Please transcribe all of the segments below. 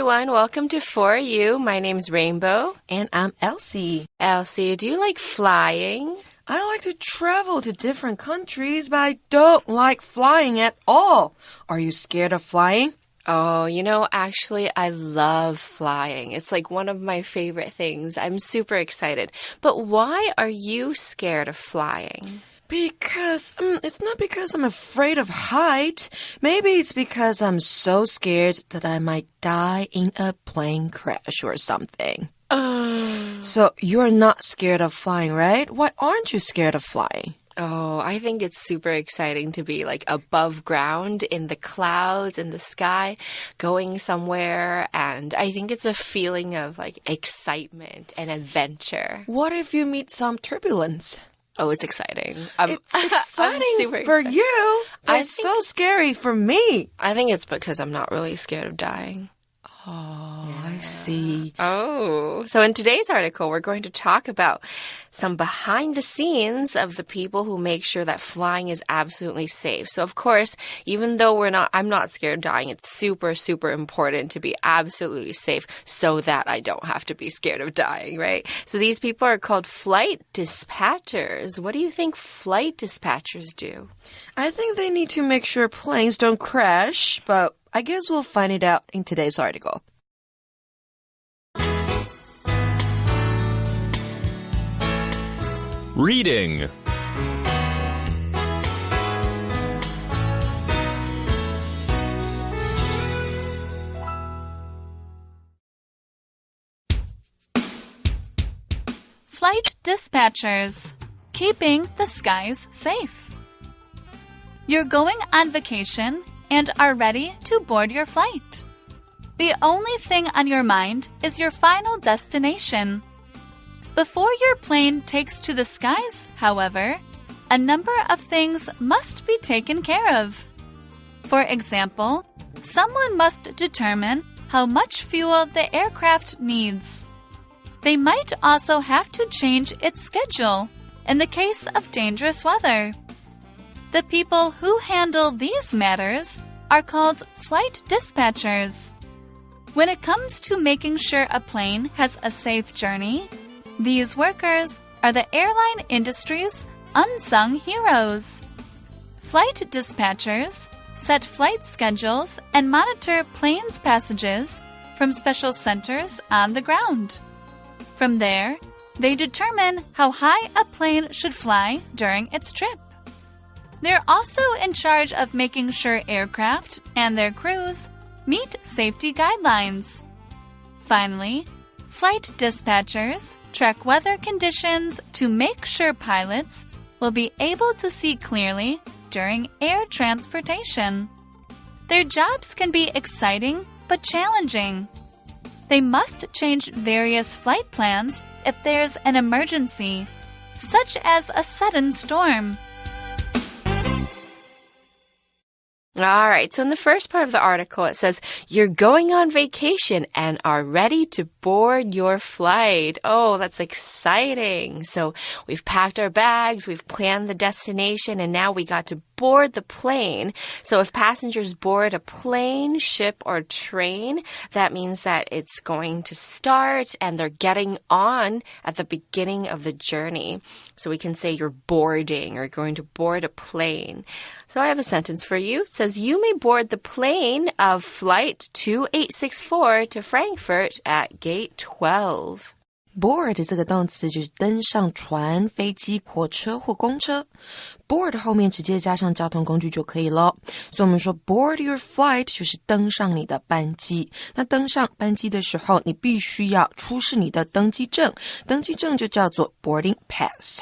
everyone. Welcome to For You. My name's Rainbow. And I'm Elsie. Elsie, do you like flying? I like to travel to different countries, but I don't like flying at all. Are you scared of flying? Oh, actually, I love flying. It's like one of my favorite things. I'm super excited. But why are you scared of flying? Because it's not because I'm afraid of height. Maybe it's because I'm so scared that I might die in a plane crash or something. So you're not scared of flying, right? Why aren't you scared of flying? Oh, I think it's super exciting to be like above ground in the clouds, in the sky, going somewhere. And I think it's a feeling of like excitement and adventure. What if you meet some turbulence? Oh, it's exciting. It's exciting for excited. you, but it's so scary for me. I think it's because I'm not really scared of dying. Oh, yeah. I see. Oh, so in today's article, we're going to talk about some behind the scenes of the people who make sure that flying is absolutely safe. So, of course, even though I'm not scared of dying, it's super, super important to be absolutely safe so that I don't have to be scared of dying, right? So these people are called flight dispatchers. What do you think flight dispatchers do? I think they need to make sure planes don't crash, but I guess we'll find it out in today's article. Reading. Flight dispatchers, keeping the skies safe. You're going on vacation and are ready to board your flight. The only thing on your mind is your final destination. Before your plane takes to the skies, however, a number of things must be taken care of. For example, someone must determine how much fuel the aircraft needs. They might also have to change its schedule in the case of dangerous weather. The people who handle these matters are called flight dispatchers. When it comes to making sure a plane has a safe journey, these workers are the airline industry's unsung heroes. Flight dispatchers set flight schedules and monitor planes' passages from special centers on the ground. From there, they determine how high a plane should fly during its trip. They're also in charge of making sure aircraft and their crews meet safety guidelines. Finally, flight dispatchers track weather conditions to make sure pilots will be able to see clearly during air transportation. Their jobs can be exciting but challenging. They must change various flight plans if there's an emergency, such as a sudden storm. All right, so in the first part of the article, it says, you're going on vacation and are ready to board your flight. Oh, that's exciting. So we've packed our bags, we've planned the destination, and now we got to board the plane. So if passengers board a plane, ship, or train, that means that it's going to start and they're getting on at the beginning of the journey. So we can say you're boarding or going to board a plane. So I have a sentence for you. It says, you may board the plane of flight 2864 to Frankfurt at gate 12. Board 这个动词就是登上船、飞机、火车或公车。board 后面直接加上交通工具就可以咯。所以我们说 board your flight 就是登上你的班机。那登上班机的时候，你必须要出示你的登机证。登机证就叫做 boarding pass.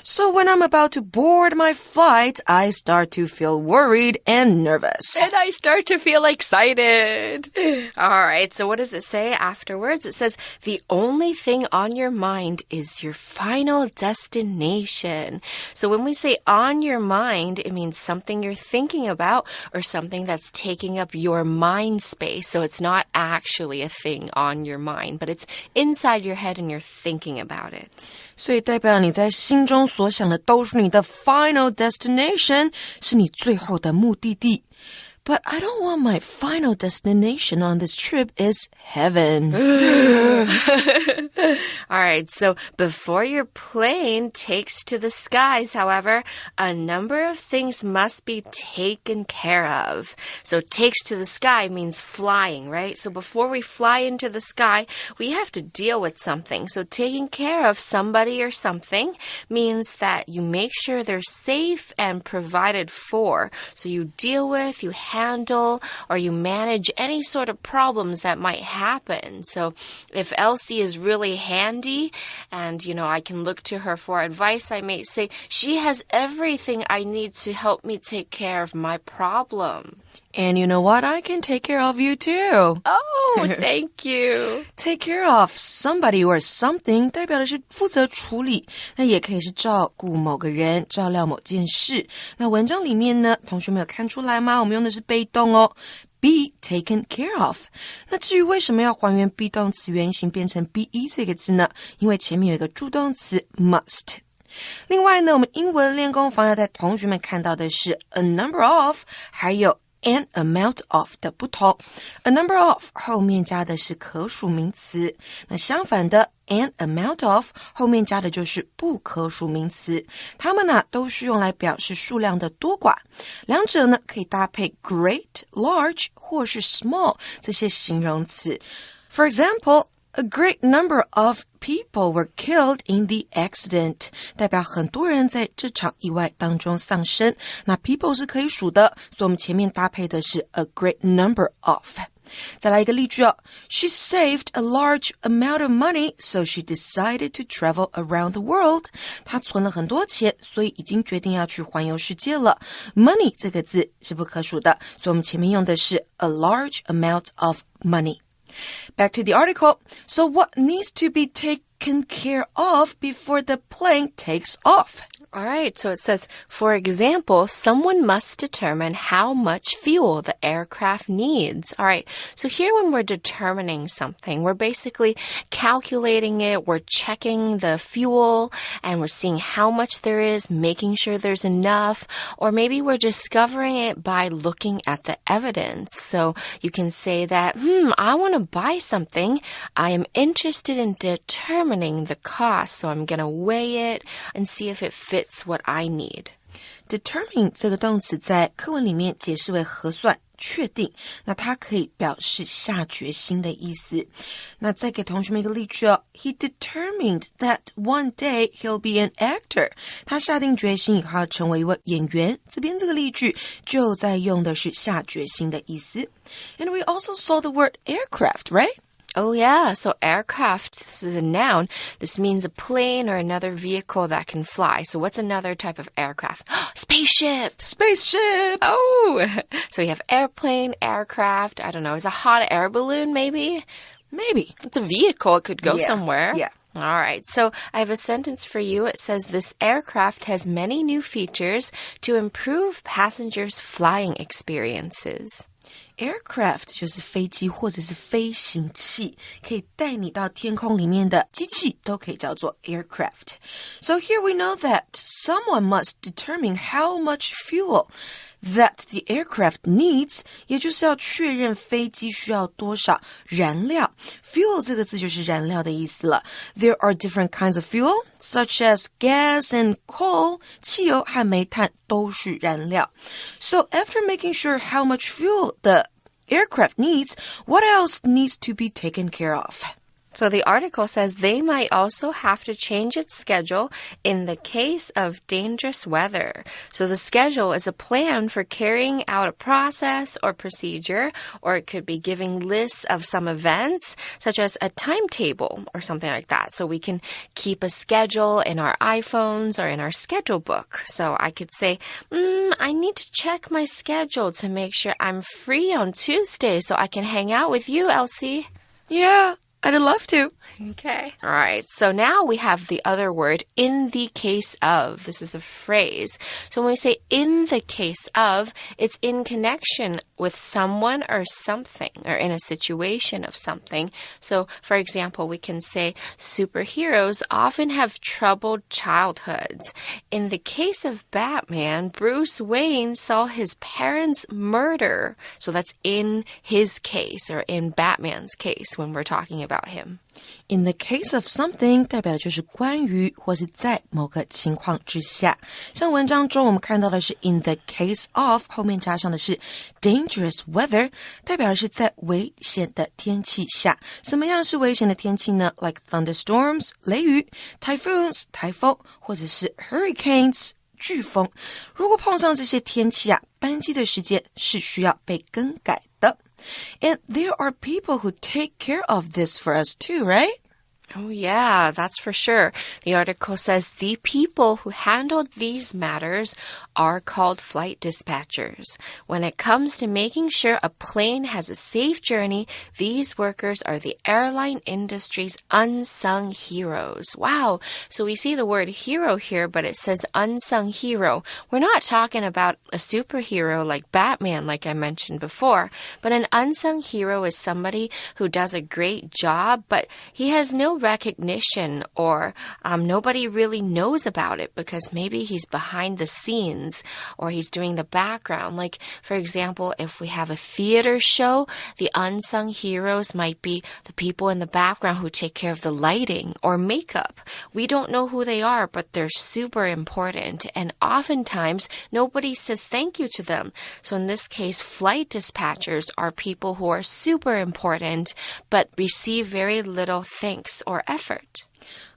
So when I'm about to board my flight, I start to feel worried and nervous. And I start to feel excited. All right, so what does it say afterwards? It says, the only thing on your mind is your final destination. So when we say on your mind, it means something you're thinking about or something that's taking up your mind space. So it's not actually a thing on your mind, but it's inside your head and you're thinking about it. 所以代表你在心中所想的都是你的 final destination, 是你最后的目的地。But I don't want my final destination on this trip is heaven. All right, so before your plane takes to the skies, however, a number of things must be taken care of. So takes to the sky means flying, right? So before we fly into the sky, we have to deal with something. So taking care of somebody or something means that you make sure they're safe and provided for. So you deal with, you handle, or you manage any sort of problems that might happen. So if Elsie is really handy and, I can look to her for advice, I may say, she has everything I need to help me take care of my problem. And you know what? I can take care of you too. Oh, thank you. Take care of somebody or something 代表的是负责处理，那也可以是照顾某个人，照料某件事。那文章里面呢，同学们有看出来吗？我们用的是被动哦。Be taken care of. 那至于为什么要还原 be 动词原形变成 be 这个字呢？因为前面有一个助动词 must。另外呢，我们英文练功房要带同学们看到的是 a number of 还有an amount of 的不同。 A number of 后面加的是可数名词，那相反的 an amount of 后面加的就是不可数名词，它们呢都是用来表示数量的多寡，两者呢可以搭配 great, large 或是 small 这些形容词。 For example, a great number of people were killed in the accident 代表很多人在这场意外当中丧生，那 people 是可以数的，所以我们前面搭配的是 a great number of。 再来一个例句哦， She saved a large amount of money, so she decided to travel around the world. 她存了很多钱，所以已经决定要去环游世界了。 Money 这个字是不可数的，所以我们前面用的是 a large amount of money。Back to the article. So what needs to be taken care of before the plane takes off? All right, so it says, for example, someone must determine how much fuel the aircraft needs. All right, so here when we're determining something, we're basically calculating it, we're checking the fuel, and we're seeing how much there is, making sure there's enough, or maybe we're discovering it by looking at the evidence. So you can say that, I want to buy something. I am interested in determining the cost, so I'm going to weigh it and see if it fits what I need. Determine 这个动词在课文里面解释为核算确定，那它可以表示下决心的意思。那再给同学们一个例句哦， He determined that one day he'll be an actor. 他下定决心以后要成为一位演员。这边这个例句就在用的是下决心的意思。And we also saw the word aircraft, right?Oh, yeah. So aircraft, this is a noun. This means a plane or another vehicle that can fly. So what's another type of aircraft? Spaceship. Spaceship. Oh, so you have airplane, aircraft. I don't know. Is a hot air balloon maybe? Maybe. It's a vehicle. It could go somewhere. Yeah. All right. So I have a sentence for you. It says, this aircraft has many new features to improve passengers' flying experiences.Aircraft 就是飞机或者是飞行器，可以带你到天空里面的机器都可以叫做 aircraft. So here we know that someone must determine how much fuel that the aircraft needs, 也就是要确认飞机需要多少燃料。Fuel 这个字就是燃料的意思了。There are different kinds of fuel, such as gas and coal. 汽油和煤炭都是燃料。So after making sure how much fuel the aircraft needs, what else needs to be taken care of?So the article says they might also have to change its schedule in the case of dangerous weather. So the schedule is a plan for carrying out a process or procedure, or it could be giving lists of some events, such as a timetable or something like that. So we can keep a schedule in our iPhones or in our schedule book. So I could say, I need to check my schedule to make sure I'm free on Tuesday so I can hang out with you, Elsie. Yeah. I'd love to. Okay. All right. So now we have the other word, in the case of. This is a phrase. So when we say in the case of, it's in connection with someone or something, or in a situation of something. So, for example, we can say superheroes often have troubled childhoods. In the case of Batman, Bruce Wayne saw his parents murder. So that's in his case, or in Batman's case when we're talking about him. In the case of something 代表就是关于或是在某个情况之下，像文章中我们看到的是 in the case of 后面加上的是 dangerous weather 代表的是在危险的天气下。什么样是危险的天气呢？ Like thunderstorms 雷雨 typhoons 台风或者是 hurricanes 飓风。如果碰上这些天气啊，班机的时间是需要被更改的。And there are people who take care of this for us too, right? Oh, yeah, that's for sure. The article says the people who handle these matters are called flight dispatchers. When it comes to making sure a plane has a safe journey, these workers are the airline industry's unsung heroes. Wow. So we see the word hero here, but it says unsung hero. We're not talking about a superhero like Batman, like I mentioned before, but an unsung hero is somebody who does a great job, but he has no recognition, or nobody really knows about it because maybe he's behind the scenes or he's doing the background. Like, for example, if we have a theater show, the unsung heroes might be the people in the background who take care of the lighting or makeup. We don't know who they are, but they're super important, and oftentimes nobody says thank you to them. So in this case, flight dispatchers are people who are super important but receive very little thanks or effort.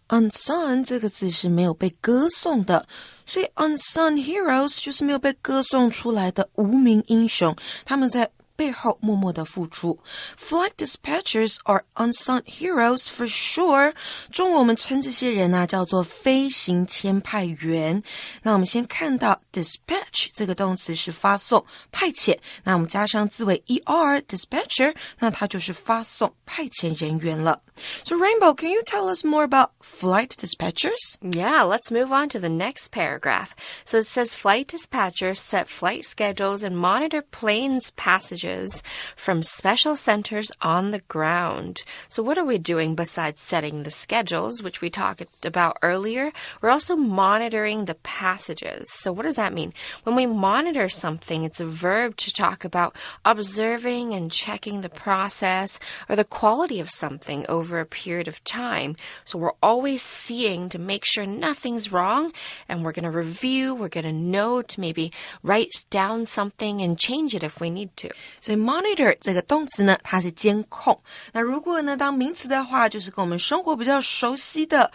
Unsung 这个字是没有被歌颂的，所以 unsung heroes 就是没有被歌颂出来的无名英雄，他们在背后默默的付出。Flight dispatchers are unsung heroes for sure. 中文我们称这些人啊叫做飞行签派员。那我们先看到 dispatch 这个动词是发送、派遣，那我们加上字尾 er dispatcher， 那它就是发送、派遣人员了。So Rainbow, can you tell us more about flight dispatchers? Yeah, let's move on to the next paragraph. So it says flight dispatchers set flight schedules and monitor planes' passages from special centers on the ground. So what are we doing besides setting the schedules, which we talked about earlier? We're also monitoring the passages. So what does that mean? When we monitor something, it's a verb to talk about observing and checking the process or the quality of something over a period of time. So we're always seeing to make sure nothing's wrong, and we're going to review, we're going to note, maybe write down something and change it if we need to. 所以 monitor 这个动词呢，它是监控。那如果呢当名词的话，就是跟我们生活比较熟悉的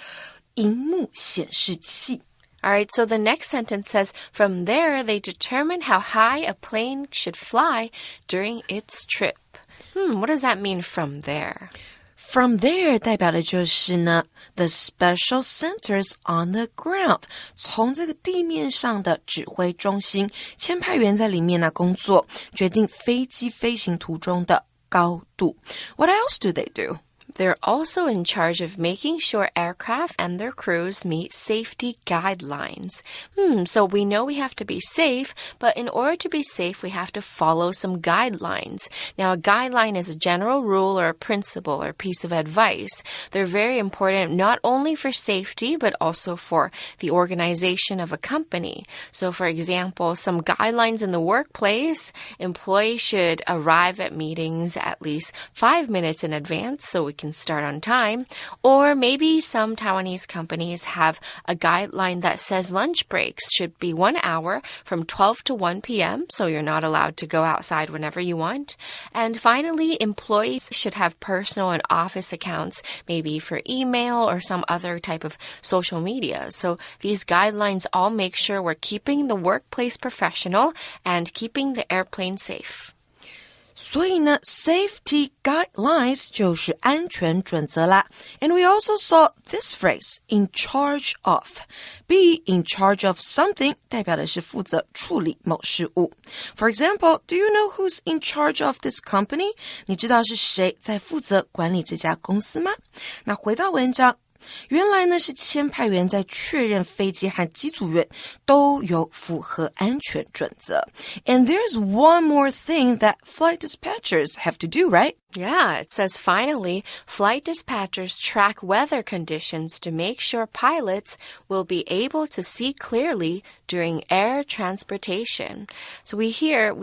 萤幕显示器。All right, so the next sentence says, from there, they determine how high a plane should fly during its trip. What does that mean from there? From there 代表的就是呢 the special centers on the ground 从这个地面上的指挥中心签派员在里面呢工作决定飞机飞行途中的高度 What else do they do? They're also in charge of making sure aircraft and their crews meet safety guidelines. So we know we have to be safe, but in order to be safe, we have to follow some guidelines. Now, a guideline is a general rule or a principle or piece of advice. They're very important not only for safety, but also for the organization of a company. So, for example, some guidelines in the workplace, employees should arrive at meetings at least 5 minutes in advance so we can start on time. Or maybe some Taiwanese companies have a guideline that says lunch breaks should be 1 hour from 12 to 1 p.m. So you're not allowed to go outside whenever you want. And finally, employees should have personal and office accounts, maybe for email or some other type of social media. So these guidelines all make sure we're keeping the workplace professional and keeping the airplane safe. 所以呢 safety guidelines 就是安全准则啦。And we also saw this phrase, in charge of. Be in charge of something 代表的是负责处理某事物。For example, do you know who's in charge of this company? 你知道是谁在负责管理这家公司吗？那回到文章，原来呢是签派员在确认飞机和机组员都有符合安全准则。And there's one more thing that flight dispatchers have to do, right? Yeah, it says finally, flight dispatchers track weather conditions to make sure pilots will be able to see clearly during air transportation. So we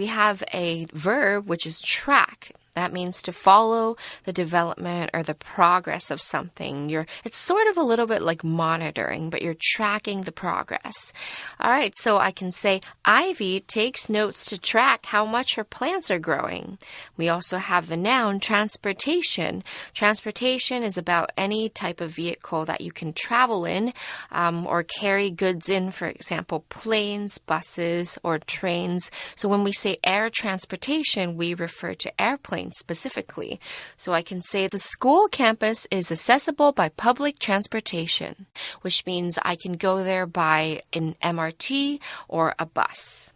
have a verb which is track. That means to follow the development or the progress of something. It's sort of a little bit like monitoring, but you're tracking the progress. All right, so I can say Ivy takes notes to track how much her plants are growing. We also have the noun transportation. Transportation is about any type of vehicle that you can travel in or carry goods in, for example, planes, buses, or trains. So when we say air transportation, we refer to airplanes specifically. So I can say the school campus is accessible by public transportation, which means I can go there by an MRT or a bus.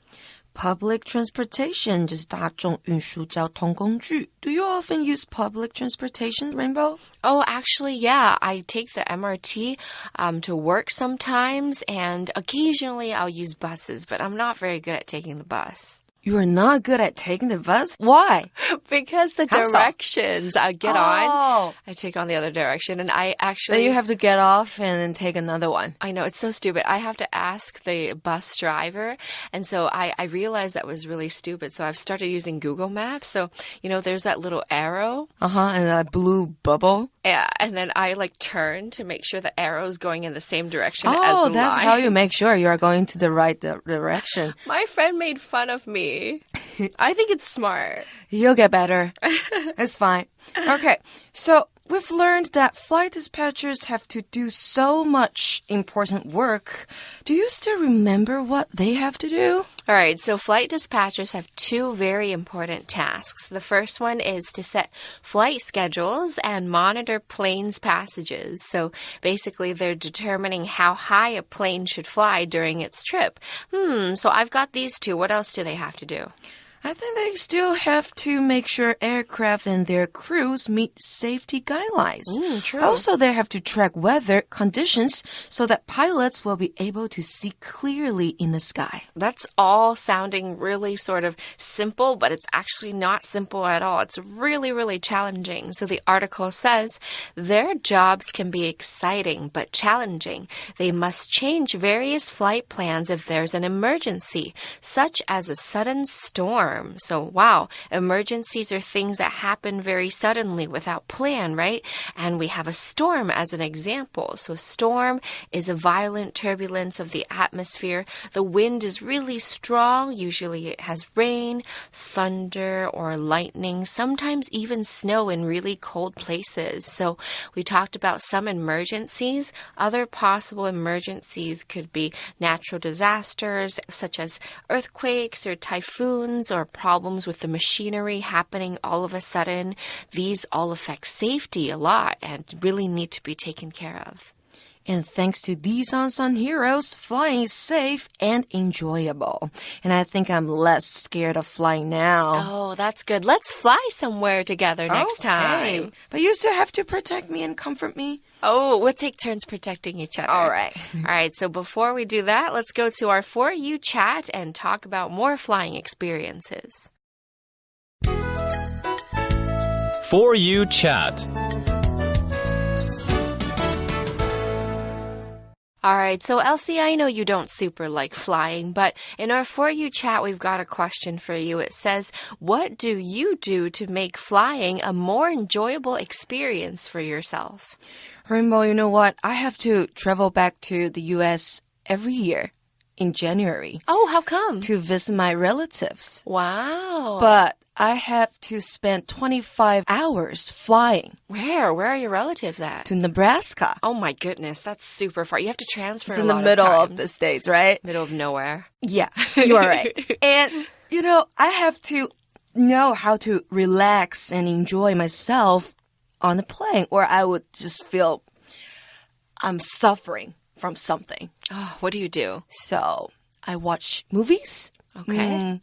Public transportation 就是大众运输交通工具。Do you often use public transportation, Rainbow? Oh, actually, yeah. I take the MRT to work sometimes, and occasionally I'll use buses, but I'm not very good at taking the bus. You are not good at taking the bus? Why? Because the directions I get on, I take on the other direction, and I actually... Then you have to get off and then take another one. I know, it's so stupid. I have to ask the bus driver, and so I realized that was really stupid, so I've started using Google Maps. So, there's that little arrow. And that blue bubble. Yeah, and then I turn to make sure the arrow is going in the same direction as the line. Oh, that's how you make sure you are going to the right direction. My friend made fun of me. I think it's smart. You'll get better. It's fine. Okay, so we've learned that flight dispatchers have to do so much important work. Do you still remember what they have to do? All right, so flight dispatchers have two very important tasks. The first one is to set flight schedules and monitor planes' passages. So basically, they're determining how high a plane should fly during its trip. So I've got these two. What else do they have to do? I think they still have to make sure aircraft and their crews meet safety guidelines. True. Also, they have to track weather conditions so that pilots will be able to see clearly in the sky. That's all sounding really sort of simple, but it's actually not simple at all. It's really, really challenging. So the article says, their jobs can be exciting but challenging. They must change various flight plans if there's an emergency, such as a sudden storm. So, wow, emergencies are things that happen very suddenly without plan, right? And we have a storm as an example. So, a storm is a violent turbulence of the atmosphere. The wind is really strong. Usually it has rain, thunder, or lightning, sometimes even snow in really cold places. So, we talked about some emergencies. Other possible emergencies could be natural disasters, such as earthquakes or typhoons, or problems with the machinery happening all of a sudden. These all affect safety a lot and really need to be taken care of. And thanks to these unsung heroes, flying is safe and enjoyable. And I think I'm less scared of flying now. Oh, that's good. Let's fly somewhere together next time. But you still have to protect me and comfort me. Oh, we'll take turns protecting each other. All right. All right, so before we do that, let's go to our For You chat and talk about more flying experiences. For You chat. All right, so Elsie, I know you don't super like flying, but in our For You chat, we've got a question for you. It says, what do you do to make flying a more enjoyable experience for yourself? Rainbow, you know what? I have to travel back to the U.S. every year in January. Oh, how come? To visit my relatives. Wow. But I have to spend 25 hours flying. Where? Where are your relatives at? To Nebraska. Oh my goodness, that's super far. You have to transfer It's a in lot the middle of of the States, right? Middle of nowhere. Yeah, you are right. And, I have to know how to relax and enjoy myself on the plane, or I would just feel I'm suffering from something. Oh, what do you do? So I watch movies. Okay.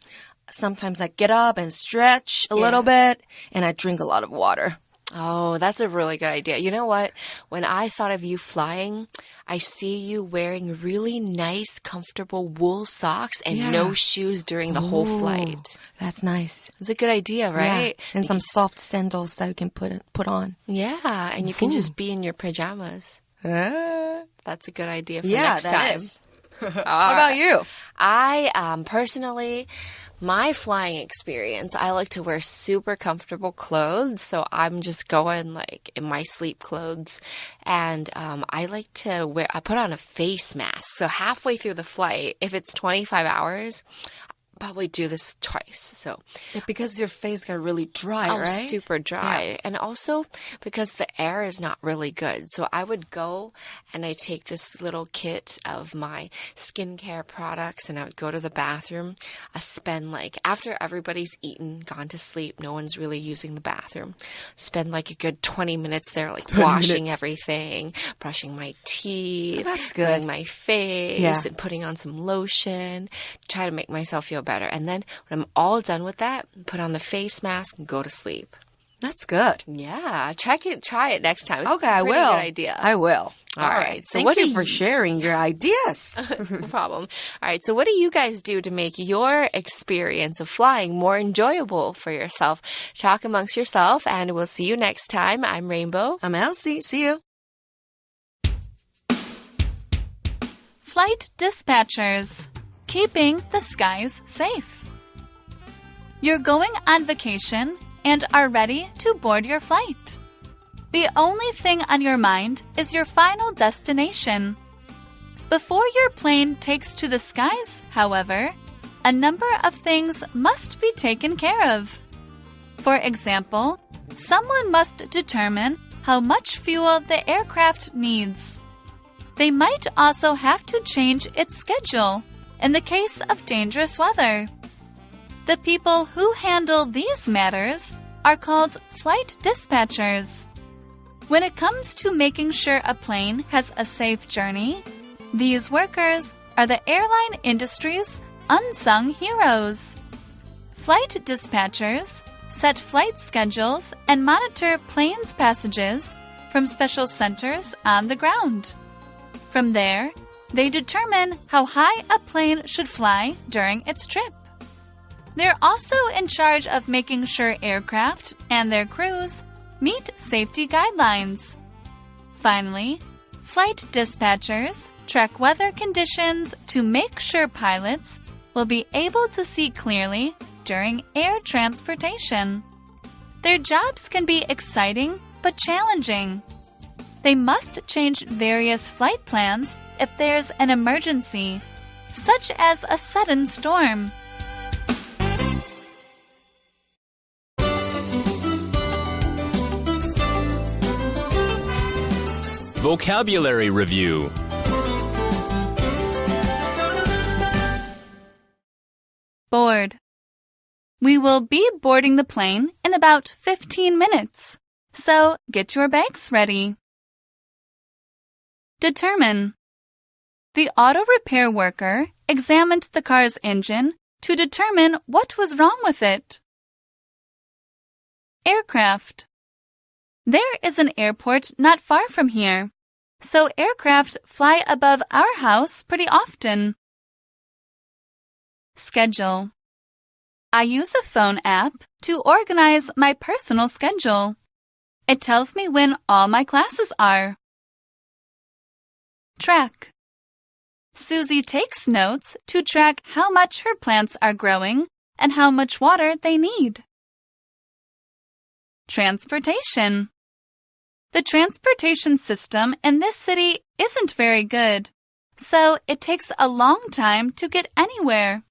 Sometimes I get up and stretch a little bit, and I drink a lot of water. Oh, that's a really good idea. You know what? When I thought of you flying, I see you wearing really nice, comfortable wool socks and no shoes during the whole flight. That's nice. It's a good idea, right? Yeah. And some soft sandals that you can put on. Yeah, and you can just be in your pajamas. That's a good idea for next time. That is. How about you? I personally, my flying experience, I like to wear super comfortable clothes. So I'm just going like in my sleep clothes. And I like to I put on a face mask. So halfway through the flight, if it's 25 hours, probably do this twice. So because your face got really dry, right? Super dry. And also because the air is not really good. So I would go and I take this little kit of my skincare products and I would go to the bathroom. I spend after everybody's eaten, gone to sleep, no one's really using the bathroom, spend a good 20 minutes there, washing everything, brushing my teeth, that's good. cleaning my face and putting on some lotion, try to make myself feel better. And then when I'm all done with that, put on the face mask and go to sleep. That's good. Yeah, try it next time. It's okay, I will. Good idea. I will. All right. So Thank you for sharing your ideas. No problem. All right. So what do you guys do to make your experience of flying more enjoyable for yourself? Talk amongst yourself, and we'll see you next time. I'm Rainbow. I'm Elsie. See you. Flight dispatchers. Keeping the skies safe. You're going on vacation and are ready to board your flight. The only thing on your mind is your final destination. Before your plane takes to the skies, however, a number of things must be taken care of. For example, someone must determine how much fuel the aircraft needs. They might also have to change its schedule in the case of dangerous weather. The people who handle these matters are called flight dispatchers. When it comes to making sure a plane has a safe journey, these workers are the airline industry's unsung heroes. Flight dispatchers set flight schedules and monitor planes' passages from special centers on the ground. From there, they determine how high a plane should fly during its trip. They're also in charge of making sure aircraft and their crews meet safety guidelines. Finally, flight dispatchers track weather conditions to make sure pilots will be able to see clearly during air transportation. Their jobs can be exciting but challenging. They must change various flight plans if there's an emergency, such as a sudden storm. Vocabulary Review. Board. We will be boarding the plane in about 15 minutes, so get your bags ready. Determine. The auto repair worker examined the car's engine to determine what was wrong with it. Aircraft. There is an airport not far from here, so aircraft fly above our house pretty often. Schedule. I use a phone app to organize my personal schedule. It tells me when all my classes are. Track. Susie takes notes to track how much her plants are growing and how much water they need. Transportation. The transportation system in this city isn't very good, so it takes a long time to get anywhere.